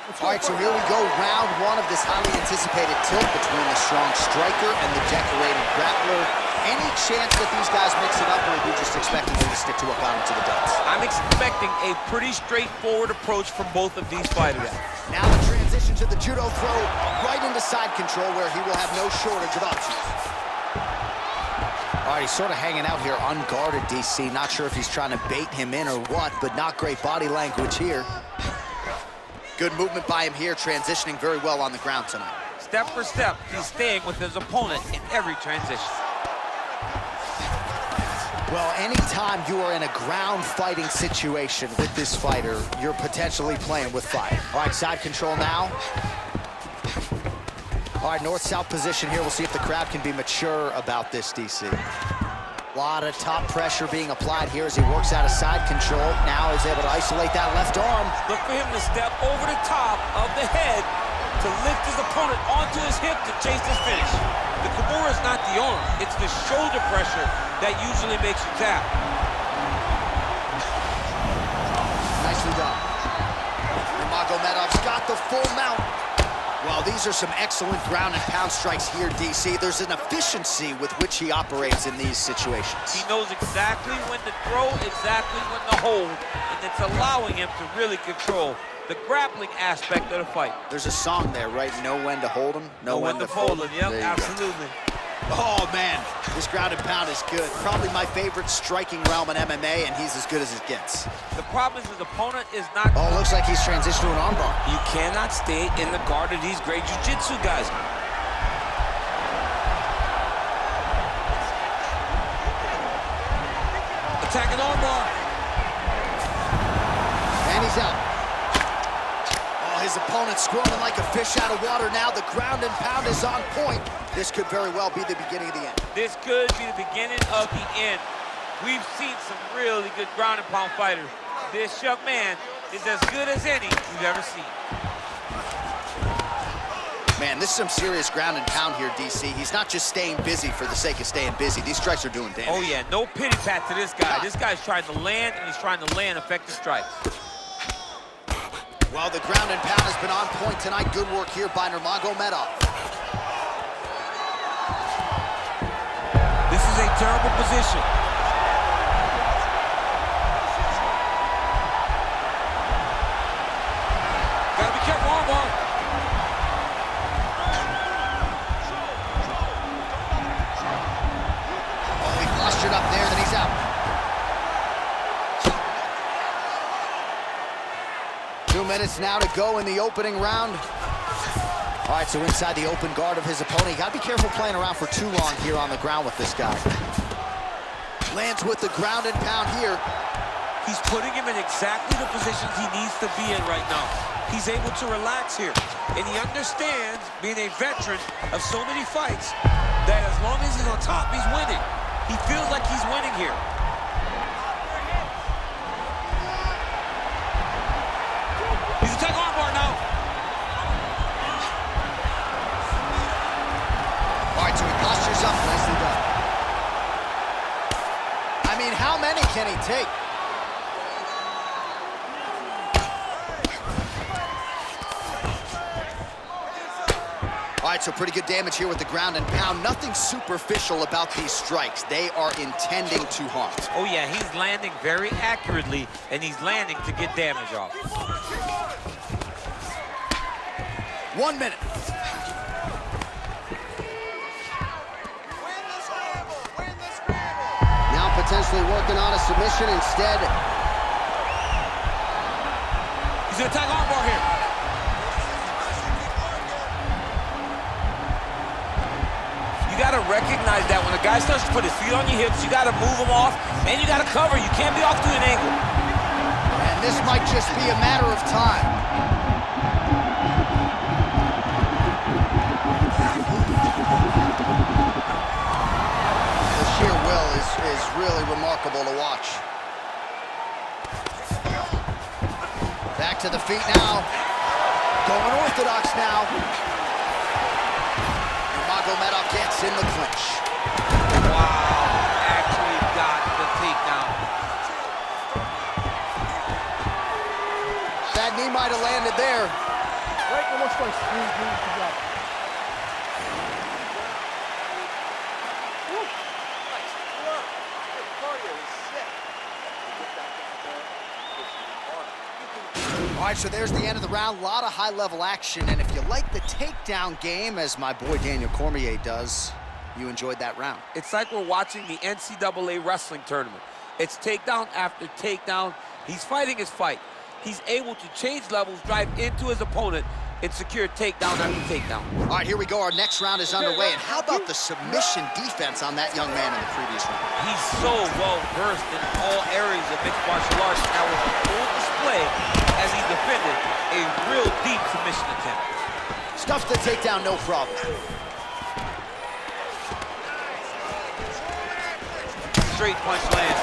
All right, so here we go, round one of this highly anticipated tilt between the strong striker and the decorated grappler. Any chance that these guys mix it up, or are you just expecting them to stick to a bottom to the ducks? I'm expecting a pretty straightforward approach from both of these fighters. Now the transition to the judo throw, right into side control, where he will have no shortage of options. All right, he's sort of hanging out here unguarded, DC. Not sure if he's trying to bait him in or what, but not great body language here. Good movement by him here, transitioning very well on the ground tonight. Step for step, he's staying with his opponent in every transition. Well, anytime you are in a ground fighting situation with this fighter, you're potentially playing with fire. All right, side control now. All right, north-south position here. We'll see if the crowd can be mature about this, DC. A lot of top pressure being applied here as he works out of side control. Now he's able to isolate that left arm. Look for him to step over the top of the head to lift his opponent onto his hip to chase his finish. The Kimura is not the arm, it's the shoulder pressure that usually makes you tap. Nicely done. Nurmagomedov's got the full mount. Well, these are some excellent ground and pound strikes here, DC. There's an efficiency with which he operates in these situations. He knows exactly when to throw, exactly when to hold, and it's allowing him to really control the grappling aspect of the fight. There's a song there, right? Know when to hold him, know when to fold him. Yep, absolutely. Oh, man, this ground and pound is good. Probably my favorite striking realm in MMA, and he's as good as it gets. The problem is his opponent is not... Oh, looks like he's transitioned to an armbar. You cannot stay in the guard of these great jiu-jitsu guys. Attacking armbar. And he's out. Oh, his opponent's squirming like a fish out of water now. The ground and pound is on point. This could very well be the beginning of the end. This could be the beginning of the end. We've seen some really good ground and pound fighters. This young man is as good as any we've ever seen. Man, this is some serious ground and pound here, DC. He's not just staying busy for the sake of staying busy. These strikes are doing damage. Oh, yeah, no pity pat to this guy. This guy's trying to land, and he's trying to land effective strikes. Well, the ground and pound has been on point tonight. Good work here by Nurmagomedov. This is a terrible position. Gotta be careful, armbar. Oh, he postured up there, then he's out. 2 minutes now to go in the opening round. All right, so inside the open guard of his opponent. You gotta be careful playing around for too long here on the ground with this guy. Lands with the ground and pound here. He's putting him in exactly the positions he needs to be in right now. He's able to relax here, and he understands, being a veteran of so many fights, that as long as he's on top, he's winning. He feels like he's winning here. He's attacking armbar now. All right, so he postures up, nicely done. I mean, how many can he take? All right, so pretty good damage here with the ground and pound. Nothing superficial about these strikes. They are intending to harm. Oh, yeah, he's landing very accurately, and he's landing to get damage off. 1 minute. Now potentially working on a submission instead. He's gonna attack armbar here. You gotta recognize that when a guy starts to put his feet on your hips, you gotta move him off, and you gotta cover. You can't be off to an angle. And this might just be a matter of time. The sheer will is really remarkable to watch. Back to the feet now. Going orthodox now. Nurmagomedov gets in the clinch. Wow, actually got the takedown. That knee might have landed there. Almost like three games together. All right, so there's the end of the round. A lot of high-level action, and if you like the takedown game, as my boy Daniel Cormier does, you enjoyed that round. It's like we're watching the NCAA wrestling tournament. It's takedown after takedown. He's fighting his fight. He's able to change levels, drive into his opponent, and secure takedown after takedown. All right, here we go. Our next round is underway. And how about the submission defense on that young man in the previous round? He's so well-versed in all areas of mixed martial arts. Now with a full display as he defended a real deep submission attempt. Stuffed the takedown, no problem. Straight punch lands.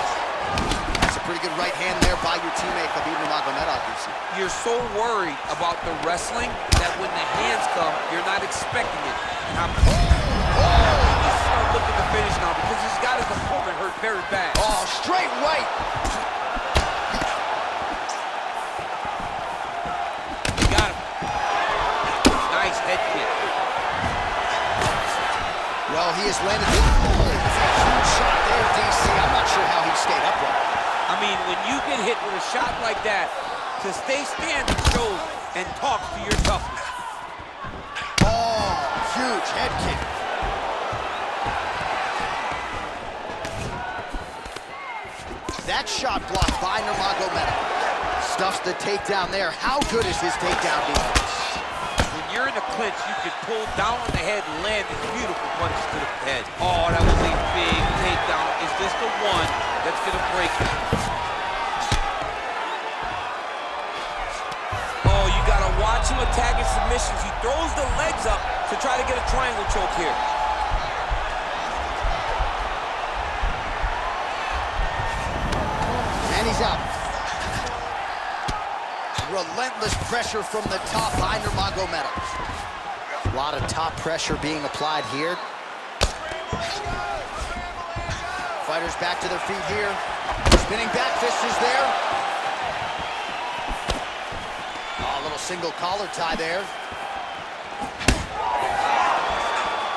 That's a pretty good right hand there by your teammate, Khabib Nurmagomedov, you see. You're so worried about the wrestling that when the hands come, you're not expecting it. Now, he's start looking to finish now because he's got his opponent hurt very bad. Oh, straight right. Got him. Nice head kick. Well, he has landed a huge shot there, DC. I'm not sure how he stayed upright. I mean, when you get hit with a shot like that, to stay standing shows and talks to your toughness. Oh, huge head kick. That shot blocked by Nurmagomedov. Stuffs the takedown there. How good is his takedown defense? When you're in a clinch, you can pull down on the head and land these beautiful punches to the head. Oh, that was a big takedown. Is this the one that's going to break it? Oh, you got to watch him attacking submissions. He throws the legs up to try to get a triangle choke here. And he's out. Relentless pressure from the top by Nurmagomedov. A lot of top pressure being applied here. Fighters back to their feet here. Spinning back fist is there. Oh, a little single collar tie there.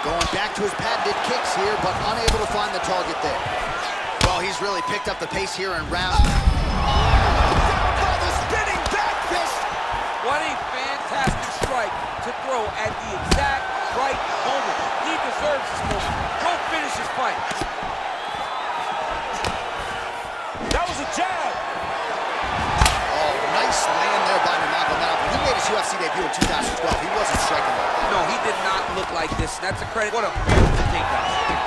Going back to his patented kicks here, but unable to find the target there. Well, he's really picked up the pace here in round. What a fantastic strike to throw at the exact right moment. He deserves this moment. Go finish his fight. That was a jab. Oh, nice land there by Nurmagomedov. When he made his UFC debut in 2012, he wasn't striking like that. No, he did not look like this. That's a credit. What a beautiful takedown.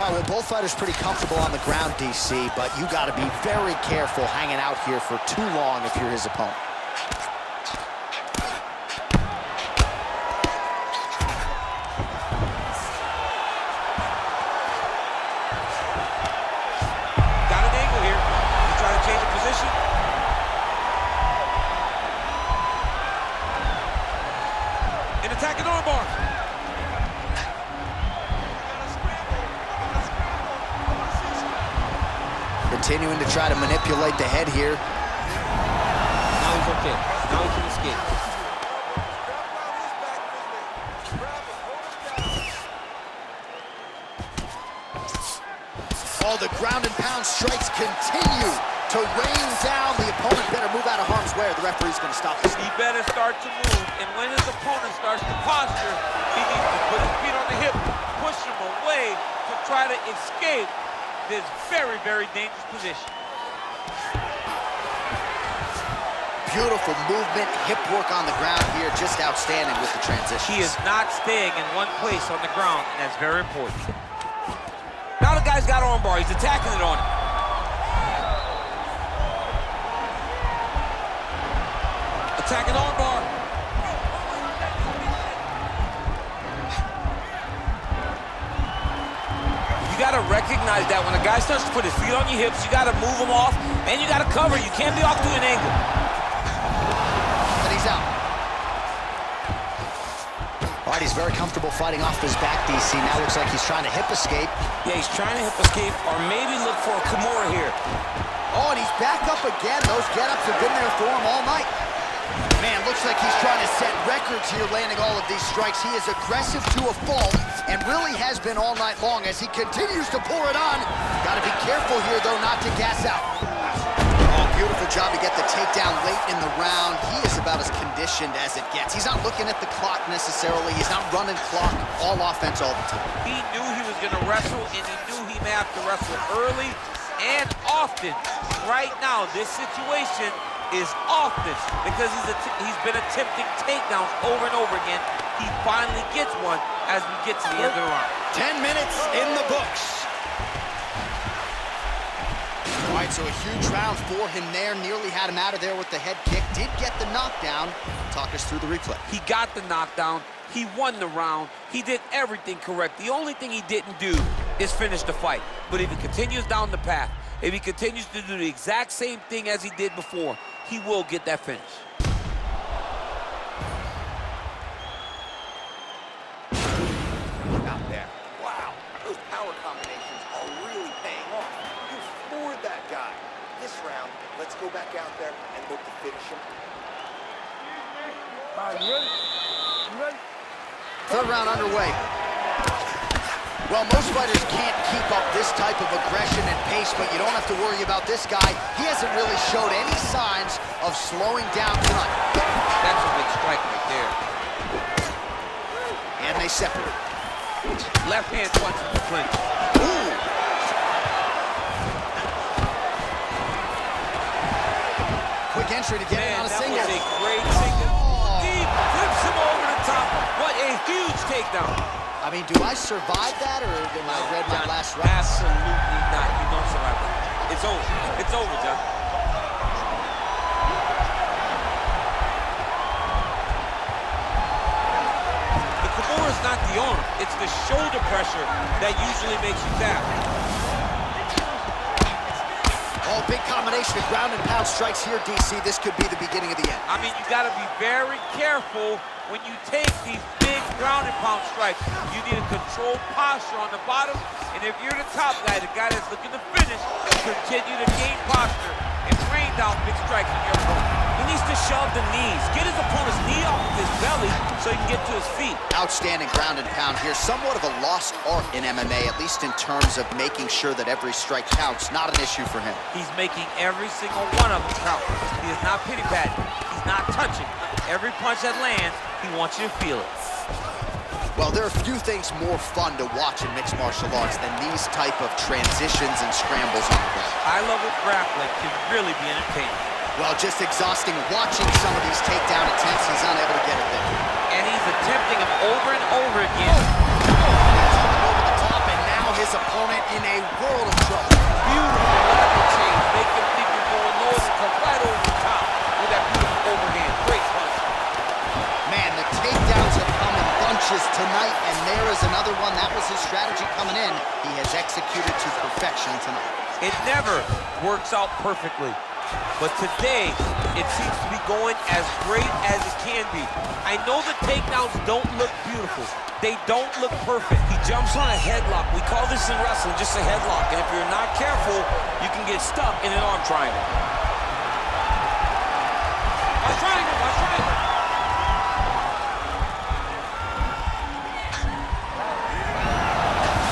All right, well, both fighters pretty comfortable on the ground, DC, but you got to be very careful hanging out here for too long if you're his opponent. Got an angle here. He's trying to change the position. An attacking armbar. Continuing to try to manipulate the head here. Now he's okay. Now he can escape. Oh, the ground and pound strikes continue to rain down. The opponent better move out of harm's way or the referee's going to stop this. He better start to move, and when his opponent starts to posture, he needs to put his feet on the hip, push him away to try to escape this very, very dangerous position. Beautiful movement, hip work on the ground here, just outstanding with the transition. He is not staying in one place on the ground, and that's very important. Now the guy's got armbar, he's attacking it on him. Attacking armbar. You gotta recognize that when a guy starts to put his feet on your hips, you gotta move him off, and you gotta cover. You can't be off to an angle. And he's out. All right, he's very comfortable fighting off his back, DC. Now looks like he's trying to hip escape. Yeah, he's trying to hip escape or maybe look for a Kimura here. Oh, and he's back up again. Those get-ups have been there for him all night. Man, looks like he's trying to set records here, landing all of these strikes. He is aggressive to a fault, and really has been all night long as he continues to pour it on. Got to be careful here, though, not to gas out. Oh, beautiful job to get the takedown late in the round. He is about as conditioned as it gets. He's not looking at the clock necessarily. He's not running clock, all offense all the time. He knew he was going to wrestle, and he knew he may have to wrestle early and often. Right now, this situation is often because he's been attempting takedowns over and over again. He finally gets one as we get to the end of the round. 10 minutes in the books. All right, so a huge round for him there. Nearly had him out of there with the head kick. Did get the knockdown. Talk us through the replay. He got the knockdown. He won the round. He did everything correct. The only thing he didn't do is finish the fight. But if he continues down the path, if he continues to do the exact same thing as he did before, he will get that finish. Out there. Wow, those power combinations are really paying off. You floored that guy. This round, let's go back out there and look to finish him. All right, you ready? You ready? Third round underway. Well, most fighters can't keep up this type of aggression and pace, but you don't have to worry about this guy. He hasn't really showed any signs of slowing down tonight. That's a big strike right there. And they separate. Left hand punch in the clinch. Ooh. Quick entry to get it on a single. That was a great single. Deep, flips him over the top. What a huge takedown. I mean, do I survive that, or am I read my last round? Absolutely not. You don't survive that. It's over. It's over, John. The Kimura's not the arm. It's the shoulder pressure that usually makes you tap. Oh, big combination of ground and pound strikes here, DC. This could be the beginning of the end. I mean, you got to be very careful when you take these big ground and pound strikes. You need a controlled posture on the bottom, and if you're the top guy, the guy that's looking to finish, continue to gain posture and rain down big strikes on your opponent. He needs to shove the knees, get his opponent's knee off of his belly so he can get to his feet. Outstanding ground and pound here. Somewhat of a lost art in MMA, at least in terms of making sure that every strike counts. Not an issue for him. He's making every single one of them count. He is not pity-patting. He's not touching. Every punch that lands, he wants you to feel it. Well, there are few things more fun to watch in mixed martial arts than these type of transitions and scrambles on the ground. High-level grappling can really be entertaining. Well, just exhausting watching some of these takedown attempts. He's unable to get it there. And he's attempting them over and over again. Over the top, and now his opponent in a world of trouble. Beautiful lateral change. Make him think you're going low and come right over the top with that beautiful overhand. Great punch. Man, the takedowns have come in bunches tonight, and there is another one. That was his strategy coming in. He has executed to perfection tonight. It never works out perfectly. But today, it seems to be going as great as it can be. I know the takedowns don't look beautiful. They don't look perfect. He jumps on a headlock. We call this in wrestling just a headlock. And if you're not careful, you can get stuck in an arm triangle. Arm triangle, arm triangle.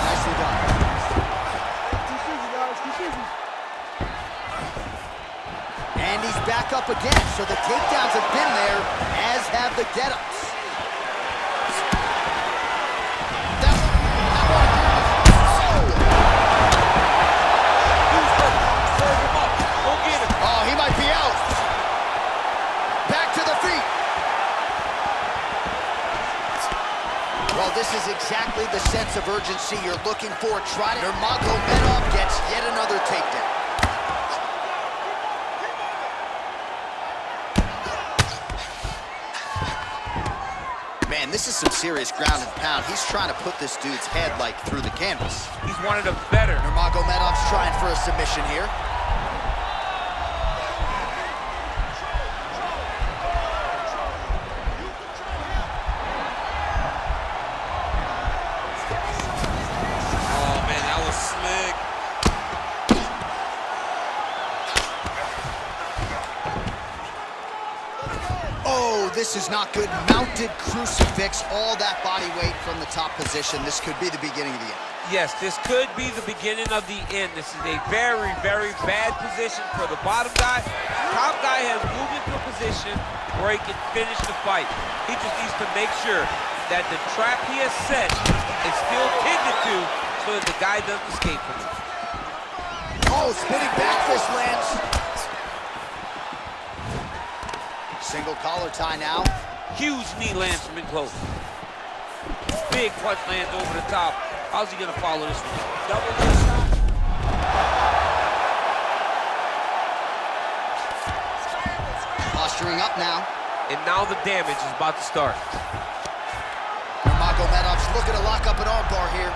Nicely done. Keep easy, guys. Keep easy. And he's back up again, so the takedowns have been there, as have the get-ups. Oh, he might be out. Back to the feet. Well, this is exactly the sense of urgency you're looking for. Nurmagomedov gets yet another takedown. Man, this is some serious ground and pound. He's trying to put this dude's head, like, through the canvas. He's one of the better. Nurmagomedov's trying for a submission here. Oh, man, that was slick. Oh, this is not good. Mounted crucifix, all that body weight from the top position. This could be the beginning of the end. Yes, this could be the beginning of the end. This is a very, very bad position for the bottom guy. Top guy has moved into a position where he can finish the fight. He just needs to make sure that the trap he has set is still tended to so that the guy doesn't escape from it. Oh, spinning back fist lands. Single collar tie now. Huge knee lands from in close. Big punch lands over the top. How's he gonna follow this one? Double knee shot. Posturing up now. And now the damage is about to start. Nurmagomedov's looking to lock up an armbar here.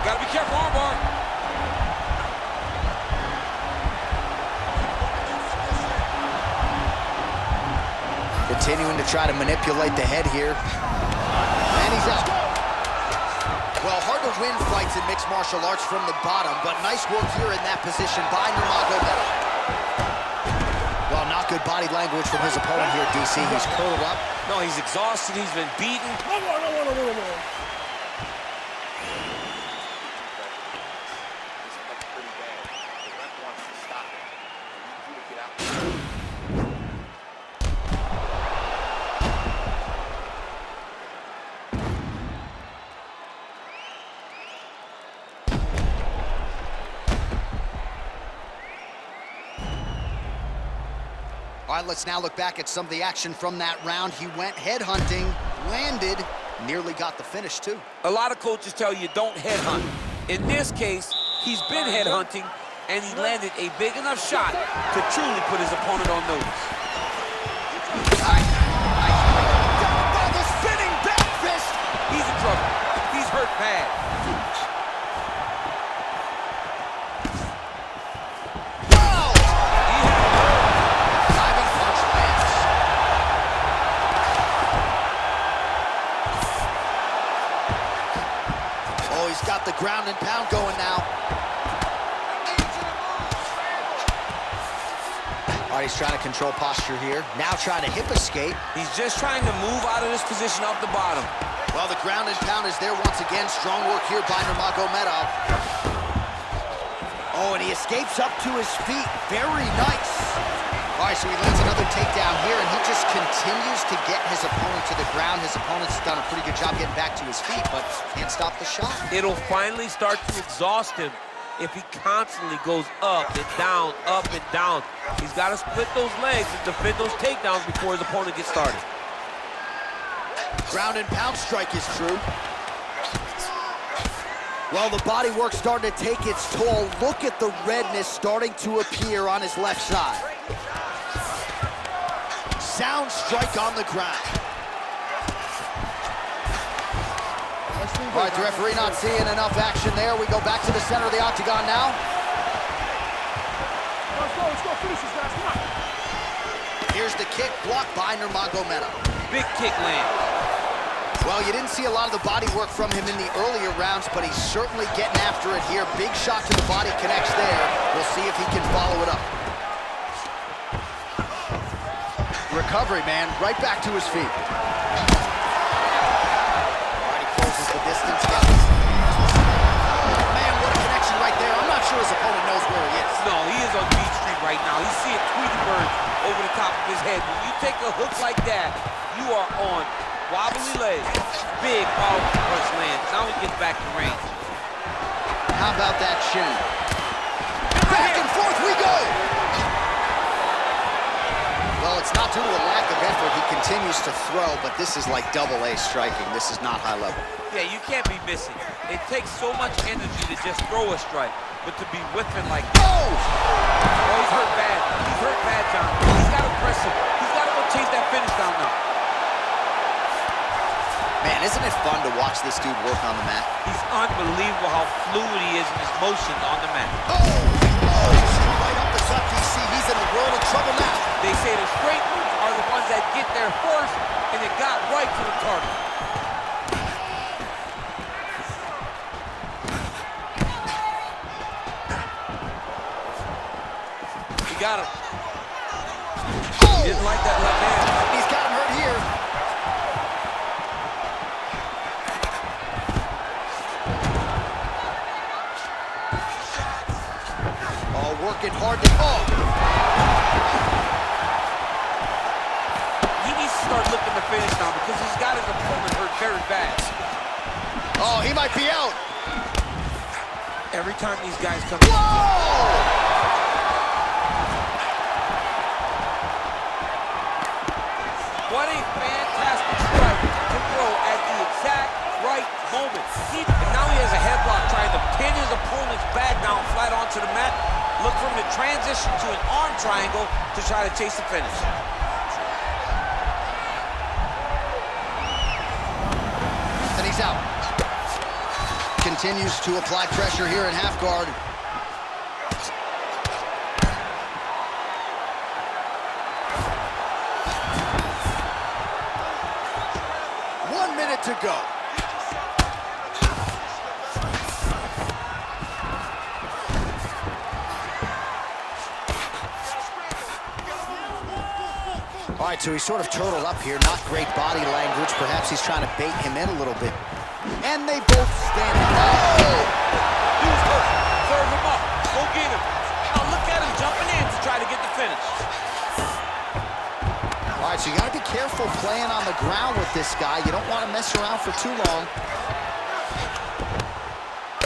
Gotta be careful, armbar. Continuing to try to manipulate the head here. And he's out. Well, hard to win fights in mixed martial arts from the bottom, but nice work here in that position by Nurmagomedov. Well, not good body language from his opponent here, DC. He's curled up. No, he's exhausted. He's been beaten. All right, let's now look back at some of the action from that round. He went headhunting, landed, nearly got the finish, too. A lot of coaches tell you don't headhunt. In this case, he's been headhunting, and he landed a big enough shot to truly put his opponent on notice. Down by the spinning back fist. He's in trouble. He's hurt bad. Wow! Diving punch lands. Oh, he's got the ground and pound going now. All right, he's trying to control posture here. Now trying to hip escape. He's just trying to move out of this position off the bottom. Well, the ground and pound is there once again. Strong work here by Nurmagomedov. Oh, and he escapes up to his feet. Very nice. All right, so he lands another takedown here, and he just continues to get his opponent to the ground. His opponent's done a pretty good job getting back to his feet, but can't stop the shot. It'll finally start to exhaust him if he constantly goes up and down, up and down. He's got to split those legs and defend those takedowns before his opponent gets started. Ground and pound strike is true. Well, the body work starting to take its toll. Look at the redness starting to appear on his left side. Sound strike on the ground. All right, the referee not seeing enough action there. We go back to the center of the octagon now. Let's go, finish this, guys, come on. Here's the kick blocked by Nurmagomedov. Big kick land. Well, you didn't see a lot of the body work from him in the earlier rounds, but he's certainly getting after it here. Big shot to the body connects there. We'll see if he can follow it up. Recovery, man, right back to his feet. All right, he closes the distance. Oh, man, what a connection right there. I'm not sure his opponent knows where he is. No, he is on Beach Street right now. He's seeing Tweety Bird over the top of his head. When you take a hook like that, you are on wobbly legs. Big powerful punch lands. Now he gets back to range. How about that shin? Back and forth we go! Well, it's not due to a lack of effort. He continues to throw, but this is like double-A striking. This is not high level. Yeah, you can't be missing. It takes so much energy to just throw a strike, but to be whipping like that. Oh! Oh, he's hurt bad. He's hurt bad, John. He's got to press him. He's got to go chase that finish down now. Man, isn't it fun to watch this dude work on the mat? He's unbelievable how fluid he is in his motions on the mat. Oh! Oh! Right up the gut, DC. He's in a world of trouble now. They say the straight moves are the ones that get there first, and it got right to the target. got him. Oh! He didn't like that left hand. He's got him hurt here. Oh, working hard to... Oh! He needs to start looking to finish now because he's got his opponent hurt very bad. Oh, he might be out. Every time these guys come... Whoa! What a fantastic strike to throw at the exact right moment. And now he has a headlock trying to pin his opponent's back down flat onto the mat. Look for him to transition to an arm triangle to try to chase the finish. And he's out. Continues to apply pressure here in half guard. To go. All right, so he's sort of turtled up here. Not great body language. Perhaps he's trying to bait him in a little bit. And they both stand up. Oh! He's hurt. Serve him up. Go get him. Now look at him jumping in to try to get the finish. All right, so you got to be careful playing on the ground with this guy. You don't want to mess around for too long.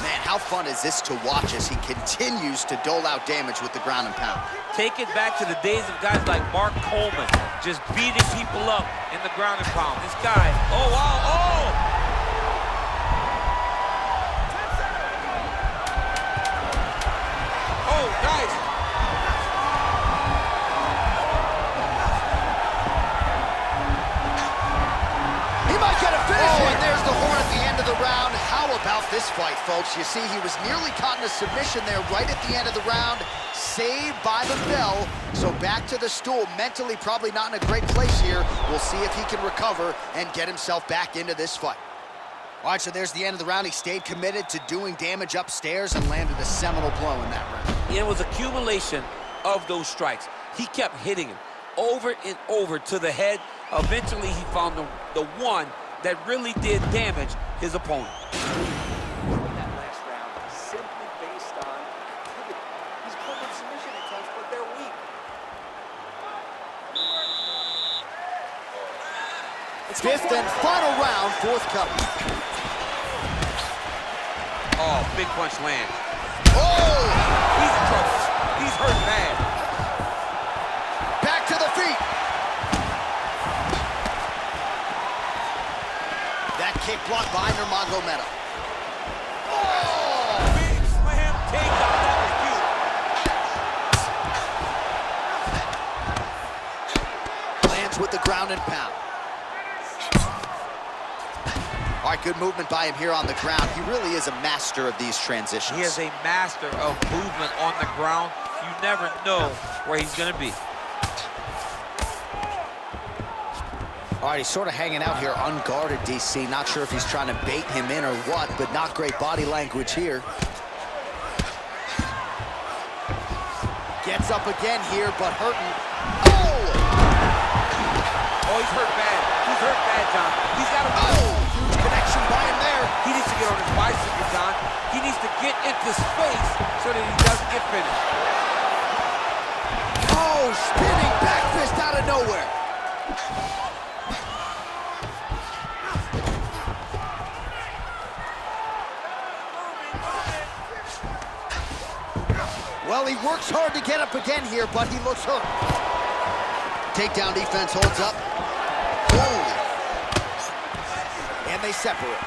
Man, how fun is this to watch as he continues to dole out damage with the ground and pound. Take it back to the days of guys like Mark Coleman, just beating people up in the ground and pound. This guy, oh, wow, oh! Oh, nice. Oh, and there's the horn at the end of the round. How about this fight, folks? You see, he was nearly caught in a submission there right at the end of the round. Saved by the bell. So back to the stool. Mentally probably not in a great place here. We'll see if he can recover and get himself back into this fight. All right, so there's the end of the round. He stayed committed to doing damage upstairs and landed a seminal blow in that round. It was accumulation of those strikes. He kept hitting him over and over to the head. Eventually, he found the one that really did damage his opponent. That last round simply based on activity. He's put in submission attempts, but they're weak. Fifth and final round, forthcoming. Oh, big punch lands. Oh! He's in trouble. He's hurt bad. Back to the feet. That kick blocked by Nurmagomedov. Oh! Big slam takedown. That was Lands with the ground and pound. All right, good movement by him here on the ground. He really is a master of these transitions. He is a master of movement on the ground. You never know where he's going to be. All right, he's sort of hanging out here unguarded, DC. Not sure if he's trying to bait him in or what, but not great body language here. Gets up again here, but hurting. Oh! Oh, he's hurt bad. He's hurt bad, John. He's got to... Oh! Huge connection by him there. He needs to get on his bicycle, John. He needs to get into space so that he doesn't get finished. Oh, spinning back fist out of nowhere. Well, he works hard to get up again here, but he looks hurt. Takedown defense holds up. Holy. And they separate.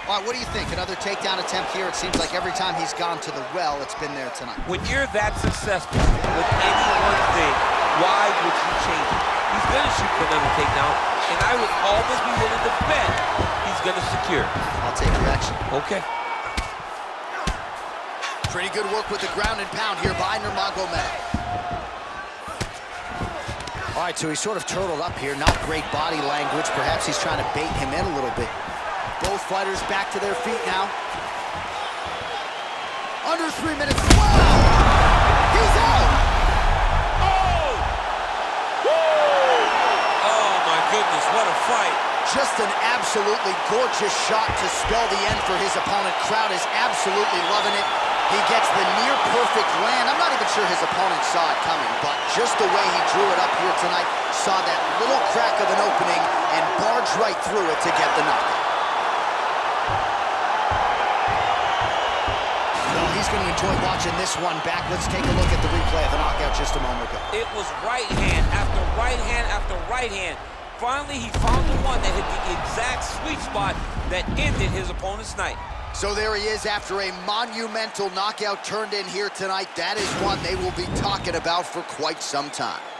All right, what do you think? Another takedown attempt here. It seems like every time he's gone to the well, it's been there tonight. When you're that successful with any one thing, why would you change it? He's going to shoot for another takedown, and I would almost be willing to bet he's going to secure. I'll take your action. Okay. Pretty good work with the ground and pound here by Nurmagomedov. All right, so he's sort of turtled up here. Not great body language. Perhaps he's trying to bait him in a little bit. Both fighters back to their feet now. Under 3 minutes. Wow! He's What a fight. Just an absolutely gorgeous shot to spell the end for his opponent. Crowd is absolutely loving it. He gets the near-perfect land. I'm not even sure his opponent saw it coming, but just the way he drew it up here tonight, saw that little crack of an opening and barged right through it to get the knockout. Well, he's going to enjoy watching this one back. Let's take a look at the replay of the knockout just a moment ago. It was right hand after right hand after right hand. Finally, he found the one that hit the exact sweet spot that ended his opponent's night. So there he is after a monumental knockout turned in here tonight. That is one they will be talking about for quite some time.